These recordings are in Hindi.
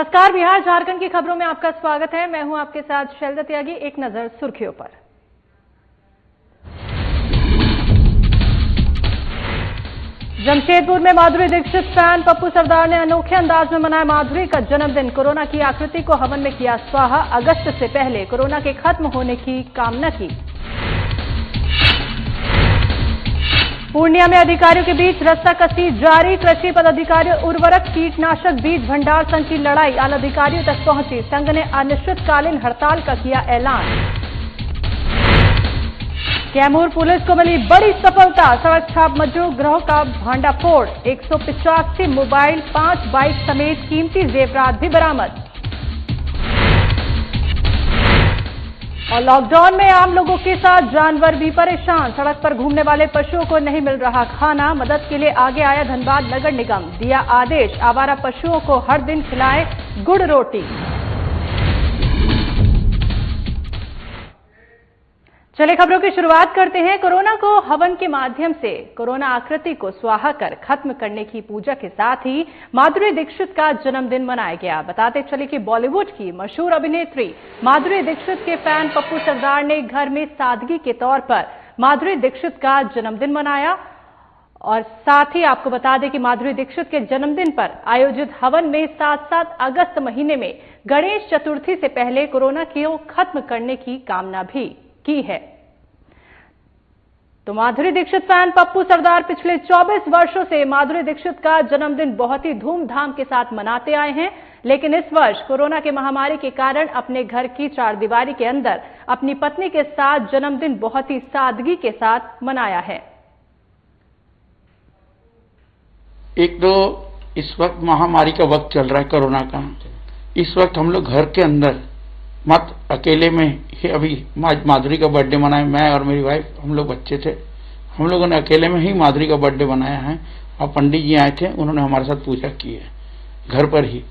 नमस्कार, बिहार झारखंड की खबरों में आपका स्वागत है। मैं हूं आपके साथ शैलजा त्यागी। एक नजर सुर्खियों पर। जमशेदपुर में माधुरी दीक्षित फैन पप्पू सरदार ने अनोखे अंदाज में मनाया माधुरी का जन्मदिन। कोरोना की आकृति को हवन में किया स्वाहा। अगस्त से पहले कोरोना के खत्म होने की कामना की। पूर्णिया में अधिकारियों के बीच रस्साकसी जारी। कृषि पदाधिकारी उर्वरक कीटनाशक बीज भंडार संघ की लड़ाई आला अधिकारियों तक पहुंची। संघ ने अनिश्चितकालीन हड़ताल का किया ऐलान। कैमूर पुलिस को मिली बड़ी सफलता। सड़क छाप मजदूर गिरोह का भांडाफोड़। 185 मोबाइल, 5 बाइक समेत कीमती जेवरात भी बरामद। और लॉकडाउन में आम लोगों के साथ जानवर भी परेशान। सड़क पर घूमने वाले पशुओं को नहीं मिल रहा खाना। मदद के लिए आगे आया धनबाद नगर निगम। दिया आदेश, आवारा पशुओं को हर दिन खिलाएं गुड़ रोटी। चलिए खबरों की शुरुआत करते हैं। कोरोना को हवन के माध्यम से कोरोना आकृति को स्वाहा कर खत्म करने की पूजा के साथ ही माधुरी दीक्षित का जन्मदिन मनाया गया। बताते चले कि बॉलीवुड की मशहूर अभिनेत्री माधुरी दीक्षित के फैन पप्पू सरदार ने घर में सादगी के तौर पर माधुरी दीक्षित का जन्मदिन मनाया। और साथ ही आपको बता दें कि माधुरी दीक्षित के जन्मदिन पर आयोजित हवन में 7 अगस्त महीने में गणेश चतुर्थी से पहले कोरोना को खत्म करने की कामना भी की है। तो माधुरी दीक्षित फैन पप्पू सरदार पिछले 24 वर्षों से माधुरी दीक्षित का जन्मदिन बहुत ही धूमधाम के साथ मनाते आए हैं, लेकिन इस वर्ष कोरोना के महामारी के कारण अपने घर की चारदीवारी के अंदर अपनी पत्नी के साथ जन्मदिन बहुत ही सादगी के साथ मनाया है। एक तो इस वक्त महामारी का वक्त चल रहा है कोरोना का। इस वक्त हम लोग घर के अंदर मत अकेले में ही अभी माधुरी का बर्थडे मनाए। मैं और मेरी वाइफ, हम लोग बच्चे थे, हम लोगों ने अकेले में ही माधुरी का बर्थडे मनाया है। और पंडित जी आए थे, उन्होंने हमारे साथ पूजा की है घर पर ही।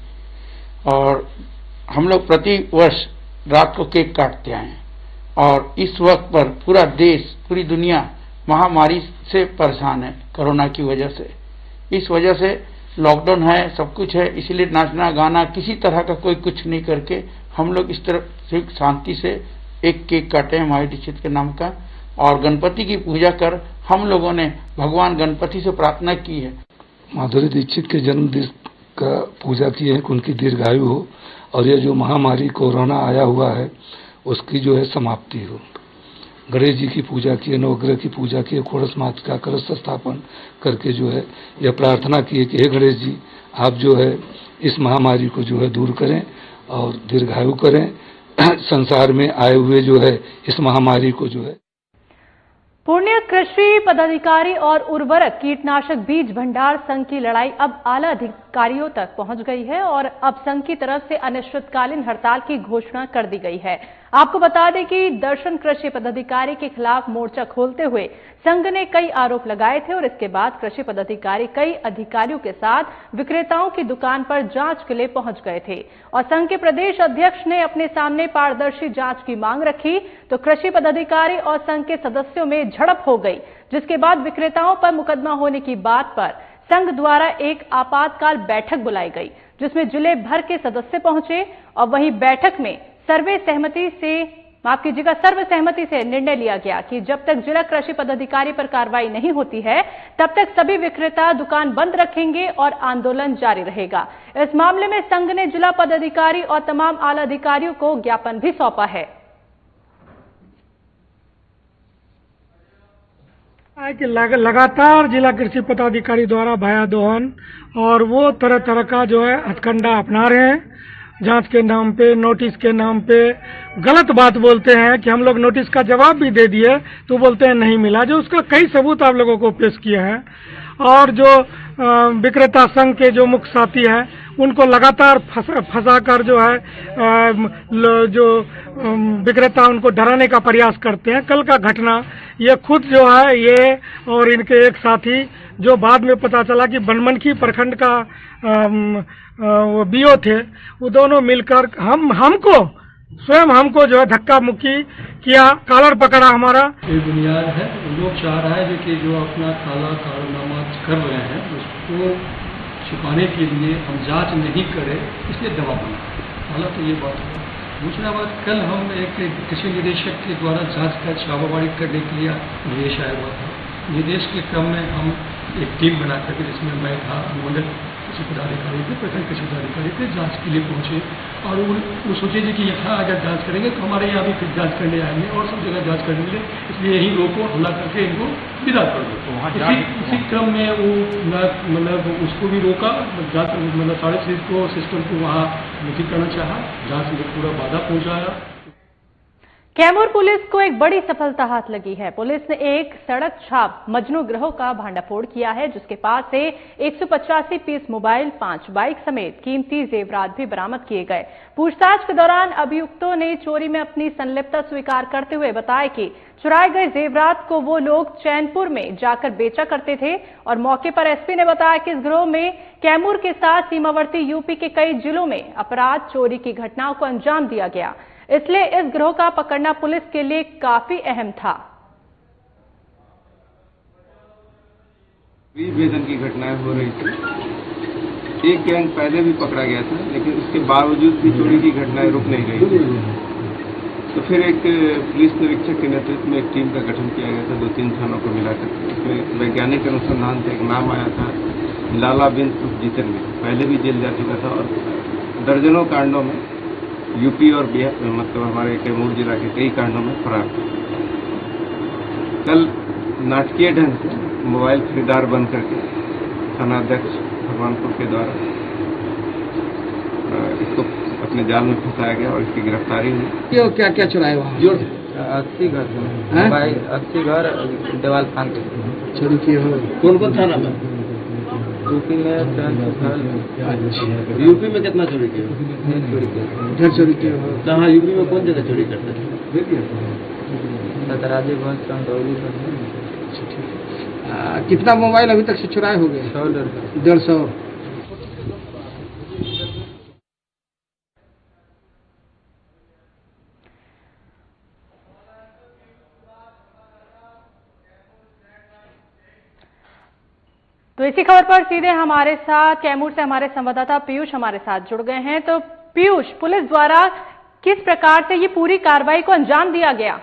और हम लोग प्रति वर्ष रात को केक काटते आए हैं। और इस वक्त पर पूरा देश, पूरी दुनिया महामारी से परेशान है कोरोना की वजह से। इस वजह से लॉकडाउन है, सब कुछ है, इसलिए नाचना गाना किसी तरह का कोई कुछ नहीं करके हम लोग इस तरफ से शांति से एक केक काटे हैं माधुरी दीक्षित के नाम का। और गणपति की पूजा कर हम लोगों ने भगवान गणपति से प्रार्थना की है। माधुरी दीक्षित के जन्मदिन का पूजा की है कि उनकी दीर्घायु हो और ये जो महामारी कोरोना आया हुआ है उसकी जो है समाप्ति हो। गणेश जी की पूजा की है, नवग्रह की पूजा की है, खोड़स माता का कलश स्थापन करके जो है यह प्रार्थना की है कि हे गणेश जी, आप जो है इस महामारी को जो है दूर करें और दीर्घायु करें। संसार में आए हुए जो है इस महामारी को जो है। पूर्णिया कृषि पदाधिकारी और उर्वरक कीटनाशक बीज भंडार संघ की लड़ाई अब आला अधिकारियों तक पहुंच गई है और अब संघ की तरफ से अनिश्चितकालीन हड़ताल की घोषणा कर दी गई है। आपको बता दें कि दर्शन कृषि पदाधिकारी के खिलाफ मोर्चा खोलते हुए संघ ने कई आरोप लगाए थे और इसके बाद कृषि पदाधिकारी कई अधिकारियों के साथ विक्रेताओं की दुकान पर जांच के लिए पहुंच गए थे। और संघ के प्रदेश अध्यक्ष ने अपने सामने पारदर्शी जांच की मांग रखी तो कृषि पदाधिकारी और संघ के सदस्यों में झड़प हो गई, जिसके बाद विक्रेताओं पर मुकदमा होने की बात पर संघ द्वारा एक आपातकाल बैठक बुलाई गई, जिसमें जिले भर के सदस्य पहुंचे। और वहीं बैठक में सर्वसहमति से निर्णय लिया गया कि जब तक जिला कृषि पदाधिकारी पर कार्रवाई नहीं होती है तब तक सभी विक्रेता दुकान बंद रखेंगे और आंदोलन जारी रहेगा। इस मामले में संघ ने जिला पदाधिकारी और तमाम आला अधिकारियों को ज्ञापन भी सौंपा है। लगातार जिला कृषि पदाधिकारी द्वारा भया दोहन और वो तरह तरह का जो है हथकंडा अपना रहे हैं। जांच के नाम पे, नोटिस के नाम पे गलत बात बोलते हैं कि हम लोग नोटिस का जवाब भी दे दिए तो बोलते हैं नहीं मिला, जो उसका कई सबूत आप लोगों को पेश किया है। और जो विक्रेता संघ के जो मुख्य साथी हैं उनको लगातार फंसाकर जो है जो विक्रेता उनको डराने का प्रयास करते हैं। कल का घटना ये खुद जो है ये और इनके एक साथी, जो बाद में पता चला कि बनमनखी प्रखंड का वो बीओ थे, वो दोनों मिलकर हमको जो है धक्का मुक्की किया, कॉलर पकड़ा हमारा। ये बुनियाद है, लोग चाह रहा है कि जो अपना काला कारनामा कर रहे हैं उसको छुपाने के लिए हम जांच नहीं करें, इसलिए दबाव बना। पहला तो ये बात है। दूसरा बात, कल हम एक कृषि निदेशक के द्वारा जांच का छापामारी करने के लिए निर्देश आया हुआ था। निर्देश के क्रम में हम एक टीम बना करके, जिसमें मैं था, अनुमंडल कृषि पदाधिकारी थे, प्रखंड कृषि पदाधिकारी थे, जांच के लिए पहुंचे और वो सोचे थे कि यहाँ अगर जांच करेंगे तो हमारे यहाँ भी फिर जांच करने आएंगे और सब जगह जांच करेंगे, इसलिए यही लोगों को हमला करके इनको विदा कर दो। उसी क्रम में वो मतलब उसको भी रोका, जांच मतलब सारे चीज को सिस्टम को वहाँ नहीं करना चाहा, जांच में पूरा बाधा पहुंचाया। कैमूर पुलिस को एक बड़ी सफलता हाथ लगी है। पुलिस ने एक सड़क छाप मजनू गिरोह का भांडाफोड़ किया है, जिसके पास से 185 पीस मोबाइल, 5 बाइक समेत कीमती जेवरात भी बरामद किए गए। पूछताछ के दौरान अभियुक्तों ने चोरी में अपनी संलिप्तता स्वीकार करते हुए बताया कि चुराए गए जेवरात को वो लोग चैनपुर में जाकर बेचा करते थे और मौके पर एसपी ने बताया कि इस गिरोह में कैमूर के साथ सीमावर्ती यूपी के कई जिलों में अपराध चोरी की घटनाओं को अंजाम दिया गया, इसलिए इस गिरोह का पकड़ना पुलिस के लिए काफी अहम था। वेतन की घटनाएं हो रही थी। एक गैंग पहले भी पकड़ा गया था, लेकिन उसके बावजूद भी चोरी की घटनाएं रुक नहीं रही थी। तो फिर एक पुलिस निरीक्षक के नेतृत्व में एक टीम का गठन किया गया था, 2-3 थानों को मिलाकर। उसमें वैज्ञानिक अनुसंधान से एक नाम आया था लाला बिन जितेंद्र, पहले भी जेल जा चुका था और दर्जनों कांडों में यूपी और बिहार मतलब हमारे कैमूर जिला के कई कांडों में फरार थे। कल नाटकीय ढंग से मोबाइल खरीदार बन करके थानाध्यक्ष भगवानपुर के द्वारा इसको अपने जाल में फंसाया गया और इसकी गिरफ्तारी हुई। क्या क्या चुराए वहाँ? 80 घर मोबाइल, 80 घर देवाल खान के चोरी किए हो। कौन कौन थाना में? यूपी में यूपी में कितना चोरी किए? ढेर चोरी किए हो। कहाँ यूपी में कौन जगह चोरी करते थे? सतराजीगंज, चंदौली। कितना मोबाइल अभी तक से चुराए हो गए? 100-150। तो इसी खबर पर सीधे हमारे साथ कैमूर से हमारे संवाददाता पीयूष हमारे साथ जुड़ गए हैं। तो पीयूष, पुलिस द्वारा किस प्रकार से ये पूरी कार्रवाई को अंजाम दिया गया?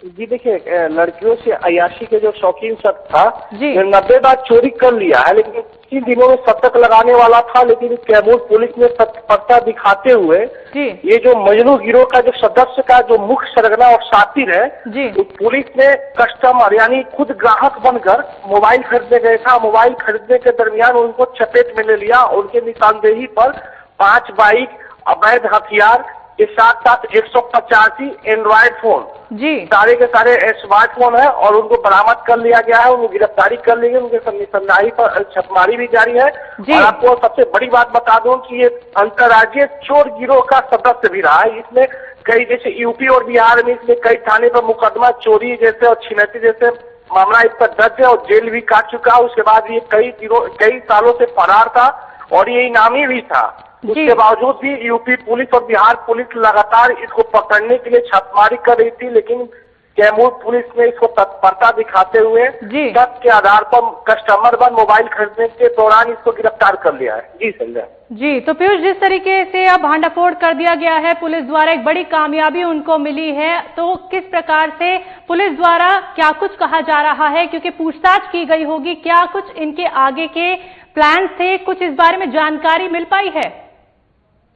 जी देखिए, लड़कियों से अयाशी के जो शौकीन शख्स था, 90 बार चोरी कर लिया है, लेकिन 3 दिनों में शतक लगाने वाला था। लेकिन कैमूर पुलिस ने तत्परता दिखाते हुए ये जो मजनू गिरोह का जो सदस्य का जो मुख्य सरगना और साथी है, तो पुलिस ने कस्टमर यानी खुद ग्राहक बनकर मोबाइल खरीदने गए था। मोबाइल खरीदने के दरमियान उनको चपेट में ले लिया। उनके निशानदेही पर 5 बाइक, अवैध हथियार के साथ साथ 185 एंड्रॉयड फोन, सारे के सारे स्मार्टफोन है और उनको बरामद कर लिया गया है। उनको गिरफ्तारी कर ली गई। उनके निशानदेही पर छापेमारी भी जारी है। और आपको सबसे बड़ी बात बता दूं कि ये अंतर्राज्यीय चोर गिरोह का सदस्य भी रहा है। इसमें कई, जैसे यूपी और बिहार में इसमें कई थाने पर मुकदमा चोरी जैसे और छिनैती जैसे मामला इस पर दर्ज है और जेल भी काट चुका। उसके बाद ये कई सालों से फरार था और ये इनामी भी था। उसके बावजूद भी यूपी पुलिस और बिहार पुलिस लगातार इसको पकड़ने के लिए छापेमारी कर रही थी, लेकिन कैमूर पुलिस ने इसको तत्परता दिखाते हुए तथ्य के आधार पर कस्टमर बन मोबाइल खरीदने के दौरान इसको गिरफ्तार कर लिया है। जी संजय जी। तो पीयूष, जिस तरीके से अब भांडाफोड़ कर दिया गया है पुलिस द्वारा, एक बड़ी कामयाबी उनको मिली है, तो किस प्रकार से पुलिस द्वारा क्या कुछ कहा जा रहा है, क्योंकि पूछताछ की गई होगी, क्या कुछ इनके आगे के प्लान थे, कुछ इस बारे में जानकारी मिल पाई है?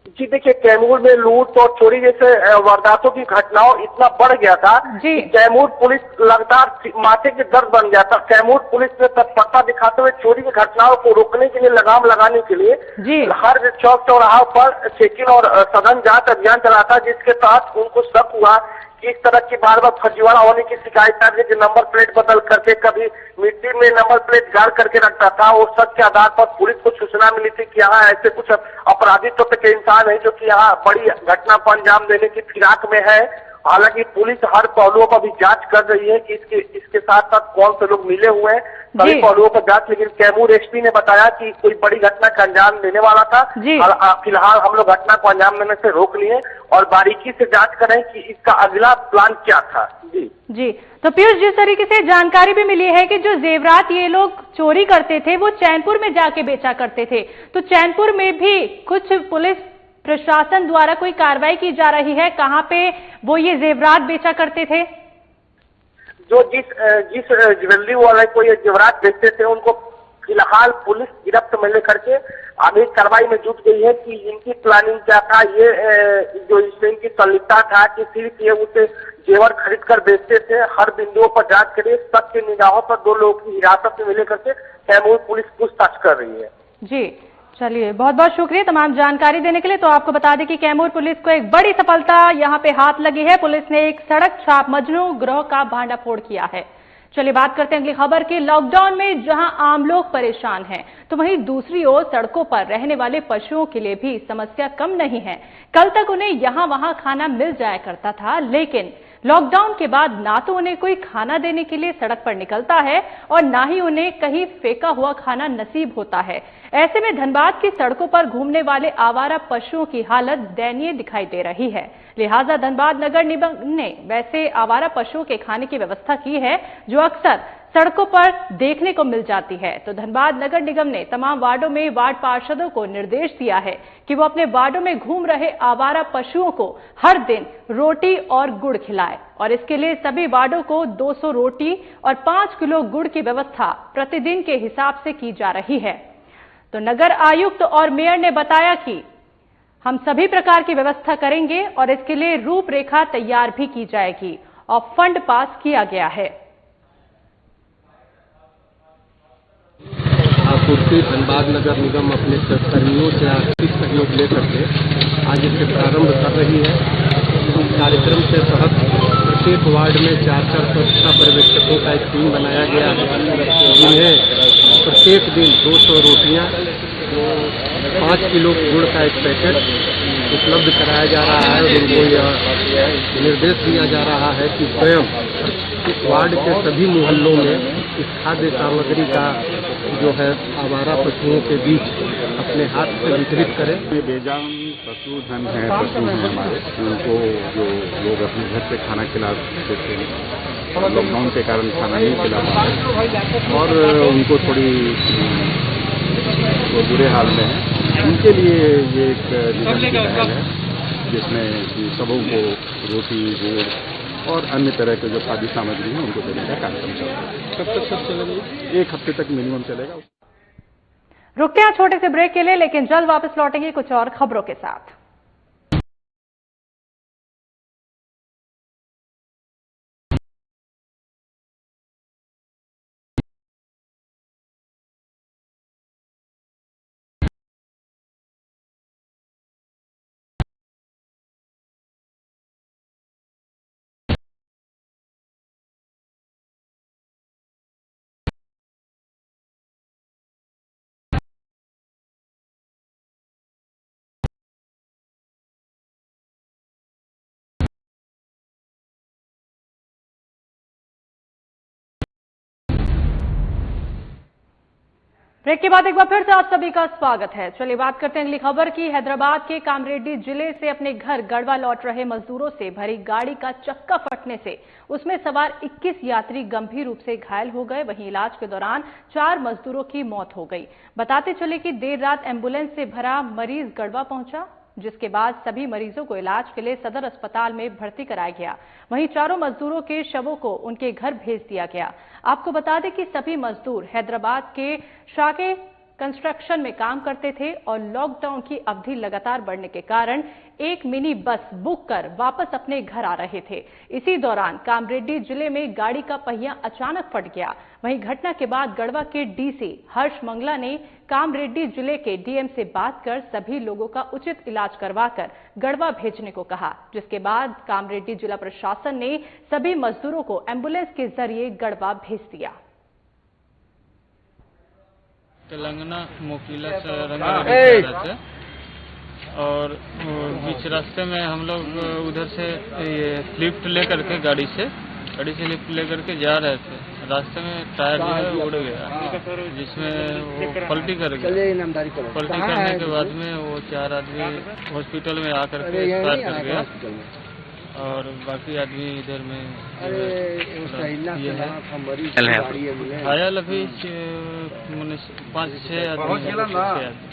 जी देखिए, कैमूर में लूट और चोरी जैसे वारदातों की घटनाओं इतना बढ़ गया था कि कैमूर पुलिस लगातार माथे के दर्द बन गया था। कैमूर पुलिस ने तत्परता दिखाते हुए चोरी की घटनाओं को रोकने के लिए, लगाम लगाने के लिए हर चौक चौराहा पर चेकिंग और सघन जांच अभियान चला था, जिसके तहत उनको शक हुआ कि इस तरह की बार बार फर्जीवाड़ा होने की शिकायत आ रही थी। नंबर प्लेट बदल करके, कभी मिट्टी में नंबर प्लेट गाड़ करके रखता था। और शक के आधार पर पुलिस को सूचना मिली थी कि यहाँ ऐसे कुछ अपराधी तत्व के इंसान है जो कि यहाँ बड़ी घटना को अंजाम देने की फिराक में है। हालांकि पुलिस हर पहलुओं पर भी जांच कर रही है कि इसके साथ साथ कौन से लोग मिले हुए हैं, सभी पहलुओं पर जांच। लेकिन कैमूर एसपी ने बताया कि कोई बड़ी घटना का अंजाम देने वाला था। फिलहाल हम लोग घटना को अंजाम देने से रोक लिए और बारीकी से जांच करें कि इसका अगला प्लान क्या था। जी तो पीयूष, जिस तरीके से जानकारी भी मिली है कि जो जेवरात ये लोग चोरी करते थे वो चैनपुर में जाके बेचा करते थे, तो चैनपुर में भी कुछ पुलिस प्रशासन द्वारा कोई कार्रवाई की जा रही है? कहां पे वो ये जेवरात बेचा करते थे? जो जिस ज्वेलरी वाले को ये जेवरात बेचते थे उनको फिलहाल पुलिस गिरफ्त में लेकर के आगे कार्रवाई में जुट गई है कि इनकी प्लानिंग क्या था, ये जो इसमें इनकी संलिप्तता था कि सिर्फ ये उसे जेवर खरीद कर बेचते थे। हर बिंदुओं पर जांच करिए, सबके निगाहों पर 2 लोगों की हिरासत में लेकर के कैमूर पुलिस पूछताछ कर रही है। जी चलिए, बहुत बहुत शुक्रिया तमाम जानकारी देने के लिए। तो आपको बता दें कि कैमूर पुलिस को एक बड़ी सफलता यहां पे हाथ लगी है। पुलिस ने एक सड़क छाप मजनू गिरोह का भांडाफोड़ किया है। चलिए बात करते हैं अगली खबर की। लॉकडाउन में जहां आम लोग परेशान हैं, तो वहीं दूसरी ओर सड़कों पर रहने वाले पशुओं के लिए भी समस्या कम नहीं है। कल तक उन्हें यहां वहां खाना मिल जाया करता था, लेकिन लॉकडाउन के बाद ना तो उन्हें कोई खाना देने के लिए सड़क पर निकलता है और ना ही उन्हें कहीं फेंका हुआ खाना नसीब होता है। ऐसे में धनबाद की सड़कों पर घूमने वाले आवारा पशुओं की हालत दयनीय दिखाई दे रही है। लिहाजा धनबाद नगर निगम ने वैसे आवारा पशुओं के खाने की व्यवस्था की है जो अक्सर सड़कों पर देखने को मिल जाती है। तो धनबाद नगर निगम ने तमाम वार्डों में वार्ड पार्षदों को निर्देश दिया है कि वो अपने वार्डों में घूम रहे आवारा पशुओं को हर दिन रोटी और गुड़ खिलाए, और इसके लिए सभी वार्डों को 200 रोटी और 5 किलो गुड़ की व्यवस्था प्रतिदिन के हिसाब से की जा रही है। तो नगर आयुक्त और मेयर ने बताया कि हम सभी प्रकार की व्यवस्था करेंगे और इसके लिए रूपरेखा तैयार भी की जाएगी और फंड पास किया गया है। आपूर्ति धनबाद नगर निगम अपने कर्मियों से आर्थिक सहयोग लेकर के आज इसे प्रारंभ कर रही है। इस कार्यक्रम के तहत प्रत्येक वार्ड में 4-4 स्वच्छता पर्यवेक्षकों का एक टीम बनाया गया है, जिन्हें प्रत्येक दिन 200 रोटियां, 5 किलो गुड़ का एक पैकेट उपलब्ध कराया जा रहा है। और उनको यह निर्देश दिया जा रहा है कि स्वयं इस वार्ड के सभी मोहल्लों में इस खाद्य सामग्री का जो है आवारा पशुओं के बीच अपने हाथ से वितरित करें। ये बेजान पशुधन है, पशु हैं हमारे, उनको जो लोग अपने घर से खाना खिला देते हैं, लॉकडाउन के कारण खाना नहीं खिला पाते और उनको थोड़ी वो बुरे हाल में है, उनके लिए ये एक निगम की पहल है जिसमें सबों को रोटी, गुड़ और अन्य तरह के जो खाद्य सामग्री है उनको देने का कार्यक्रम चल रहा है। कब तक सब चलेगा? 1 हफ्ते तक मिनिमम चलेगा। रुकते हैं छोटे से ब्रेक के लिए, लेकिन जल्द वापस लौटेंगे कुछ और खबरों के साथ। ब्रेक के बाद एक बार फिर से आप सभी का स्वागत है। चलिए बात करते हैं अगली खबर की। हैदराबाद के कामरेड्डी जिले से अपने घर गढ़वा लौट रहे मजदूरों से भरी गाड़ी का चक्का फटने से उसमें सवार 21 यात्री गंभीर रूप से घायल हो गए। वहीं इलाज के दौरान 4 मजदूरों की मौत हो गई। बताते चले कि देर रात एम्बुलेंस से भरा मरीज गढ़वा पहुंचा, जिसके बाद सभी मरीजों को इलाज के लिए सदर अस्पताल में भर्ती कराया गया। वहीं चारों मजदूरों के शवों को उनके घर भेज दिया गया। आपको बता दें कि सभी मजदूर हैदराबाद के शाके कंस्ट्रक्शन में काम करते थे और लॉकडाउन की अवधि लगातार बढ़ने के कारण एक मिनी बस बुक कर वापस अपने घर आ रहे थे। इसी दौरान कामरेड्डी जिले में गाड़ी का पहिया अचानक फट गया। वहीं घटना के बाद गढ़वा के डीसी हर्ष मंगला ने कामरेड्डी जिले के डीएम से बात कर सभी लोगों का उचित इलाज करवाकर गढ़वा भेजने को कहा, जिसके बाद कामरेड्डी जिला प्रशासन ने सभी मजदूरों को एम्बुलेंस के जरिए गढ़वा भेज दिया। तेलंगाना मोकिला और बीच रास्ते में हम लोग उधर से ये लिफ्ट लेकर के गाड़ी से लिफ्ट लेकर के जा रहे थे। रास्ते में टायर जो है उड़ गया, जिसमें वो पलटी कर गया। पलटी करने के बाद में वो 4 आदमी हॉस्पिटल में आकर के एक्सपायर कर गया और बाकी आदमी इधर में घायल अभी 5-6 आदमी।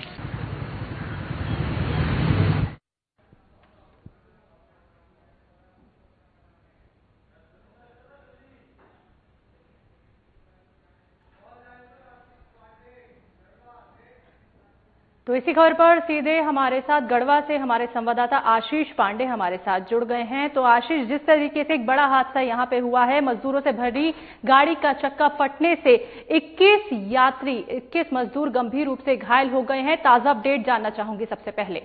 तो इसी खबर पर सीधे हमारे साथ गढ़वा से हमारे संवाददाता आशीष पांडे हमारे साथ जुड़ गए हैं। तो आशीष, जिस तरीके से एक बड़ा हादसा यहां पे हुआ है, मजदूरों से भरी गाड़ी का चक्का फटने से 21 मजदूर गंभीर रूप से घायल हो गए हैं। ताजा अपडेट जानना चाहूंगी सबसे पहले।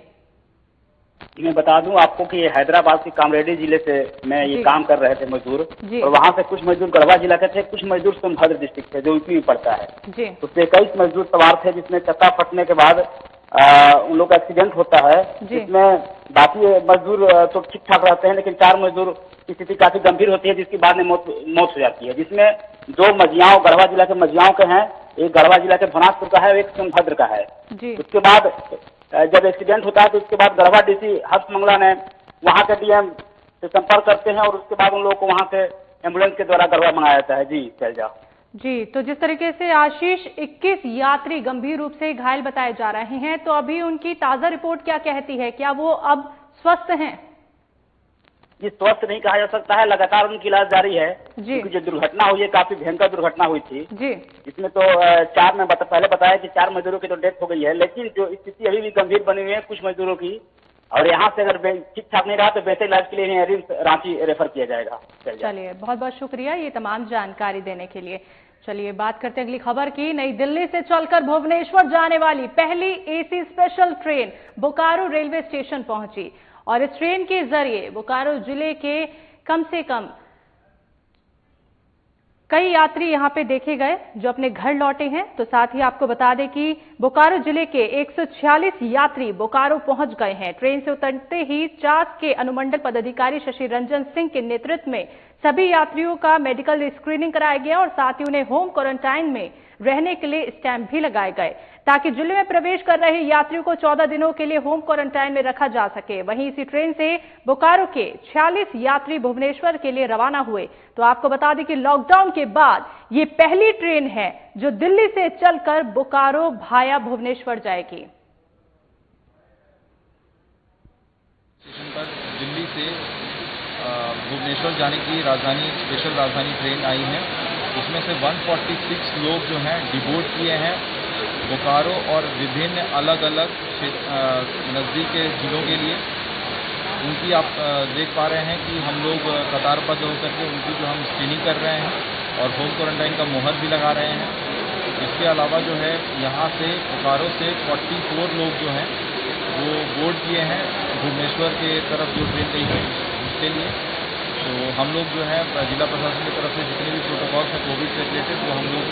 मैं बता दूं आपको कि हैदराबाद के कामरेडी जिले से में ये काम कर रहे थे मजदूर, और वहां से कुछ मजदूर गढ़वा जिला के थे, कुछ मजदूर सोनभद्र डिस्ट्रिक्ट से जो यूपी में पड़ता है। तो 21 मजदूर सवार थे, जिसमें चक्का फटने के बाद उन लोग का एक्सीडेंट होता है, जिसमें बाकी मजदूर तो ठीक ठाक रहते हैं, लेकिन 4 मजदूर की स्थिति काफी गंभीर होती है, जिसके बाद में मौत हो जाती है। जिसमें 2 मझियाओं गढ़वा जिला के मझियाओं के हैं, एक गढ़वा जिला के भनासपुर का है और एक सोनभद्र का है। उसके बाद जब एक्सीडेंट होता है तो उसके बाद गढ़वा डीसी हर्ष मंगला ने वहाँ के डीएम से संपर्क करते हैं और उसके बाद उन लोगों को वहाँ से एम्बुलेंस के द्वारा गढ़वा मंगाया जाता है। जी शैलजा जी, तो जिस तरीके से आशीष 21 यात्री गंभीर रूप से घायल बताए जा रहे हैं, तो अभी उनकी ताजा रिपोर्ट क्या कहती है? क्या वो अब स्वस्थ हैं? जी, स्वस्थ नहीं कहा जा सकता है, लगातार उनकी इलाज जारी है। क्योंकि जो दुर्घटना हुई है काफी भयंकर दुर्घटना हुई थी जी। इसमें तो 4 में पहले बताया कि 4 मजदूरों की तो डेथ हो गई है, लेकिन जो स्थिति अभी भी गंभीर बनी हुई है कुछ मजदूरों की, और यहाँ से अगर ठीक ठाक नहीं रहा तो बेहतर इलाज के लिए इन्हें रिम्स रांची रेफर किया जाएगा। चलिए, बहुत बहुत शुक्रिया ये तमाम जानकारी देने के लिए। चलिए बात करते हैं अगली खबर की। नई दिल्ली से चलकर भुवनेश्वर जाने वाली पहली AC special train Bokaro railway station पहुंची और इस ट्रेन के जरिए बोकारो जिले के कम से कम कई यात्री यहां पे देखे गए जो अपने घर लौटे हैं। तो साथ ही आपको बता दें कि बोकारो जिले के 146 यात्री बोकारो पहुंच गए हैं। ट्रेन से उतरते ही चास के अनुमंडल पदाधिकारी शशि रंजन सिंह के नेतृत्व में सभी यात्रियों का मेडिकल स्क्रीनिंग कराया गया और साथ ही उन्हें होम क्वारंटाइन में रहने के लिए स्टैंप भी लगाए गए ताकि जिले में प्रवेश कर रहे यात्रियों को 14 दिनों के लिए होम क्वारंटाइन में रखा जा सके। वहीं इसी ट्रेन से बोकारो के 46 यात्री भुवनेश्वर के लिए रवाना हुए। तो आपको बता दें कि लॉकडाउन के बाद ये पहली ट्रेन है जो दिल्ली से चलकर बोकारो भाया भुवनेश्वर जाएगी। दिल्ली से भुवनेश्वर जाने की स्पेशल राजधानी ट्रेन आई है। उसमें से 146 लोग जो हैं डिबोर्ड किए हैं बोकारो और विभिन्न अलग अलग नज़दीक के जिलों के लिए। उनकी आप देख पा रहे हैं कि हम लोग कतारबद्ध होकर के उनकी जो हम स्क्रीनिंग कर रहे हैं और होम क्वारंटाइन का मुहर भी लगा रहे हैं। इसके अलावा जो है यहाँ से बोकारो से 44 लोग जो हैं वो बोर्ड किए हैं भुवनेश्वर के तरफ जो ट्रेन गई है उसके लिए। तो हम लोग जो है जिला प्रशासन की तरफ से जितने भी प्रोटोकॉल है कोविड से रिलेटेड वो हम लोग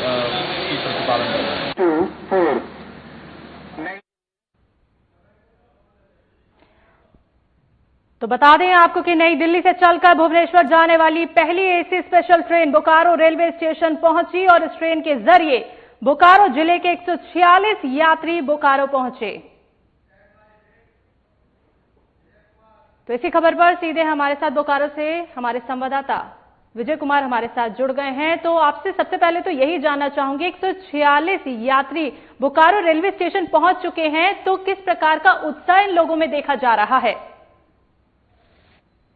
उसकी प्रतिपालन कर रहे हैं। तो बता दें आपको कि नई दिल्ली से चलकर भुवनेश्वर जाने वाली पहली AC special train Bokaro railway station पहुंची और इस ट्रेन के जरिए बोकारो जिले के 146 यात्री बोकारो पहुंचे। तो इसी खबर पर सीधे हमारे साथ बोकारो से हमारे संवाददाता विजय कुमार हमारे साथ जुड़ गए हैं। तो आपसे सबसे पहले तो यही जानना चाहूंगी, 146 यात्री बोकारो रेलवे स्टेशन पहुंच चुके हैं, तो किस प्रकार का उत्साह इन लोगों में देखा जा रहा है?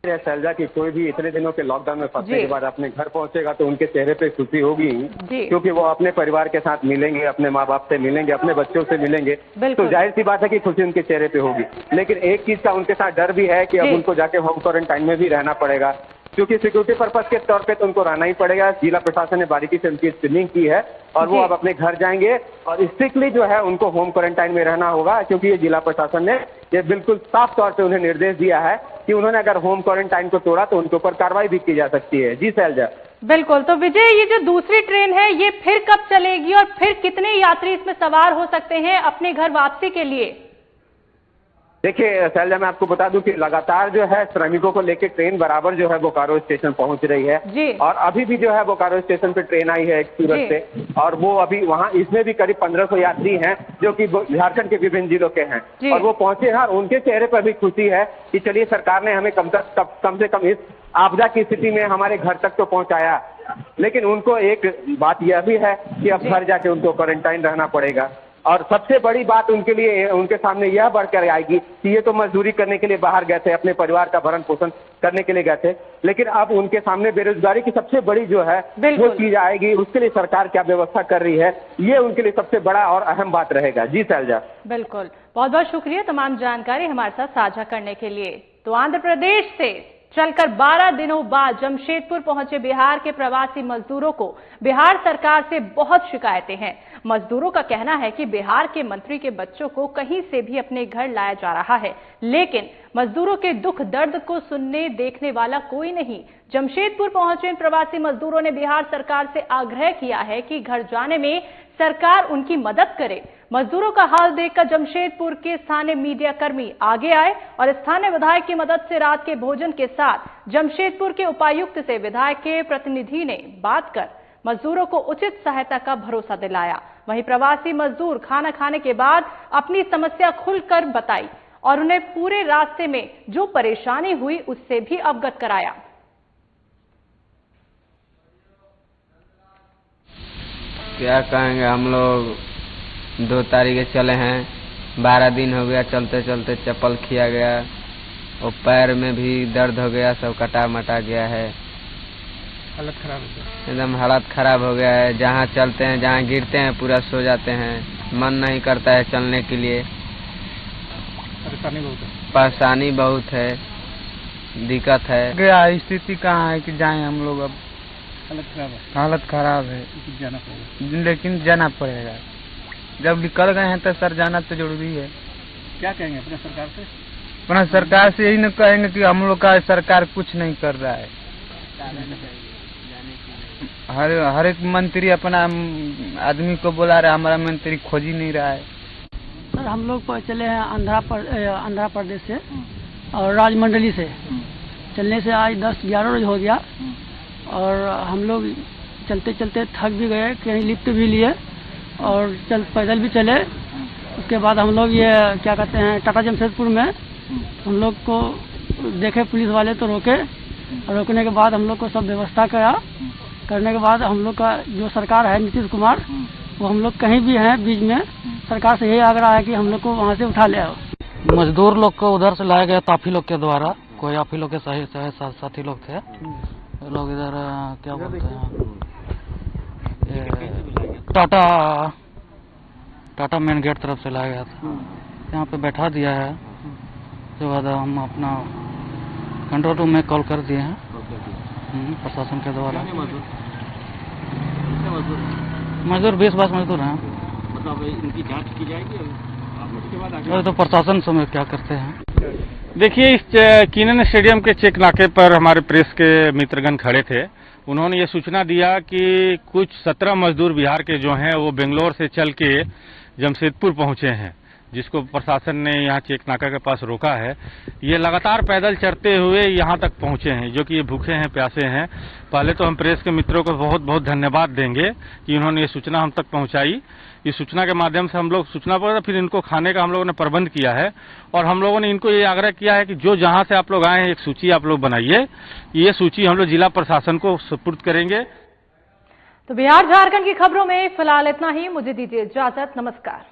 शैलजा की कोई भी इतने दिनों के लॉकडाउन में फंसने के बाद अपने घर पहुंचेगा तो उनके चेहरे पे खुशी होगी, क्योंकि वो अपने परिवार के साथ मिलेंगे, अपने माँ बाप से मिलेंगे, अपने बच्चों से मिलेंगे। तो जाहिर सी बात है कि खुशी उनके चेहरे पे होगी। लेकिन एक चीज का उनके साथ डर भी है कि अब उनको जाके होम क्वारंटाइन में भी रहना पड़ेगा, क्योंकि सिक्योरिटी पर्पज के तौर पे तो उनको रहना ही पड़ेगा। जिला प्रशासन ने बारीकी से उनकी स्क्रीनिंग की है और वो अब अपने घर जाएंगे और स्ट्रिक्टली जो है उनको होम क्वारंटाइन में रहना होगा, क्योंकि ये जिला प्रशासन ने ये बिल्कुल साफ तौर पे उन्हें निर्देश दिया है कि उन्होंने अगर होम क्वारंटाइन को तोड़ा तो उनके ऊपर कार्रवाई भी की जा सकती है। जी शैलजा। बिल्कुल। तो विजय, ये जो दूसरी ट्रेन है ये फिर कब चलेगी और फिर कितने यात्री इसमें सवार हो सकते हैं अपने घर वापसी के लिए? देखिए शैलजा, मैं आपको बता दूं कि लगातार जो है श्रमिकों को लेकर ट्रेन बराबर जो है बोकारो स्टेशन पहुंच रही है जी। और अभी भी जो है बोकारो स्टेशन पे ट्रेन आई है एक सूरत से, और वो अभी वहां इसमें भी करीब 1500 यात्री हैं जो कि झारखंड के विभिन्न जिलों के हैं और वो पहुंचे हैं और उनके चेहरे पर भी खुशी है कि चलिए सरकार ने हमें कम से कम इस आपदा की स्थिति में हमारे घर तक तो पहुंचाया। लेकिन उनको एक बात यह भी है कि अब घर जाके उनको क्वारंटाइन रहना पड़ेगा और सबसे बड़ी बात उनके लिए उनके सामने यह बढ़कर आएगी कि ये तो मजदूरी करने के लिए बाहर गए थे, अपने परिवार का भरण पोषण करने के लिए गए थे, लेकिन अब उनके सामने बेरोजगारी की सबसे बड़ी जो है वो चीज आएगी। उसके लिए सरकार क्या व्यवस्था कर रही है, ये उनके लिए सबसे बड़ा और अहम बात रहेगा। जी शैलजा, बिल्कुल, बहुत बहुत शुक्रिया तमाम जानकारी हमारे साथ साझा करने के लिए। तो आंध्र प्रदेश से चलकर 12 दिनों बाद जमशेदपुर पहुंचे बिहार के प्रवासी मजदूरों को बिहार सरकार से बहुत शिकायतें हैं। मजदूरों का कहना है कि बिहार के मंत्री के बच्चों को कहीं से भी अपने घर लाया जा रहा है, लेकिन मजदूरों के दुख दर्द को सुनने देखने वाला कोई नहीं। जमशेदपुर पहुंचे इन प्रवासी मजदूरों ने बिहार सरकार से आग्रह किया है कि घर जाने में सरकार उनकी मदद करे। मजदूरों का हाल देखकर जमशेदपुर के स्थानीय मीडिया कर्मी आगे आए और स्थानीय विधायक की मदद से रात के भोजन के साथ जमशेदपुर के उपायुक्त से विधायक के प्रतिनिधि ने बात कर मजदूरों को उचित सहायता का भरोसा दिलाया। वहीं प्रवासी मजदूर खाना खाने के बाद अपनी समस्या खुलकर बताई और उन्हें पूरे रास्ते में जो परेशानी हुई उससे भी अवगत कराया। क्या कहेंगे, हम लोग 2 तारीख चले हैं, 12 दिन हो गया, चलते चलते चप्पल खिया गया और पैर में भी दर्द हो गया, सब कटा मटा गया है, हालत खराब हो गया, एकदम हालत खराब हो गया है। जहाँ चलते हैं, जहाँ गिरते हैं पूरा सो जाते हैं, मन नहीं करता है चलने के लिए, परेशानी बहुत है, दिक्कत है। गया स्थिति कहाँ है कि जाएं हम लोग, अब हालत खराब है, लेकिन जाना पड़ेगा। जब निकल गए हैं तो सर जाना तो जरूरी है। क्या कहेंगे अपने सरकार से? अपना सरकार से यही न कहेंगे कि हम लोग का सरकार कुछ नहीं कर रहा है। हर एक मंत्री अपना आदमी को बुला रहा है, हमारा मंत्री खोज ही नहीं रहा है। सर हम लोग चले हैं आंध्र प्रदेश से और राजमंडली से। चलने से आज 10-11 रोज हो गया और हम लोग चलते चलते थक भी गए, कहीं लिफ्ट भी लिए और पैदल भी चले। उसके बाद हम लोग ये क्या कहते हैं टाटा जमशेदपुर में हम लोग को देखे पुलिस वाले तो रोके और रोकने के बाद हम लोग को सब व्यवस्था करने के बाद हम लोग का जो सरकार है नीतीश कुमार, वो हम लोग कहीं भी हैं बीच में सरकार से यही आग्रह है कि हम लोग को वहाँ से उठा ले आओ। मजदूर लोग को उधर से लाया गया था, आप ही लोग के द्वारा, कोई आप ही लोग के साथी लोग थे, लोग इधर क्या बोलते हैं टाटा मेन गेट तरफ से लाया गया था, यहाँ पे बैठा दिया है। उसके बाद हम अपना कंट्रोल रूम में कॉल कर दिए हैं प्रशासन के द्वारा। मजदूर 20-22 मजदूर हैं। मतलब इनकी जांच की जाएगी और तो प्रशासन समय क्या करते हैं। देखिए, इस कीनन स्टेडियम के चेक नाके पर हमारे प्रेस के मित्रगण खड़े थे। उन्होंने ये सूचना दिया कि कुछ 17 मजदूर बिहार के जो हैं वो बेंगलोर से चल के जमशेदपुर पहुंचे हैं, जिसको प्रशासन ने यहाँ चेक नाका के पास रोका है। ये लगातार पैदल चलते हुए यहाँ तक पहुंचे हैं, जो कि ये भूखे हैं, प्यासे हैं। पहले तो हम प्रेस के मित्रों को बहुत बहुत धन्यवाद देंगे कि उन्होंने ये सूचना हम तक पहुंचाई। इस सूचना के माध्यम से हम लोग सूचना पर फिर इनको खाने का हम लोगों ने प्रबंध किया है और हम लोगों ने इनको ये आग्रह किया है कि जो जहाँ से आप लोग आए हैं एक सूची आप लोग बनाइए। ये सूची हम लोग जिला प्रशासन को सुपुर्द करेंगे। तो बिहार झारखंड की खबरों में फिलहाल इतना ही। मुझे दीजिए इजाजत। नमस्कार।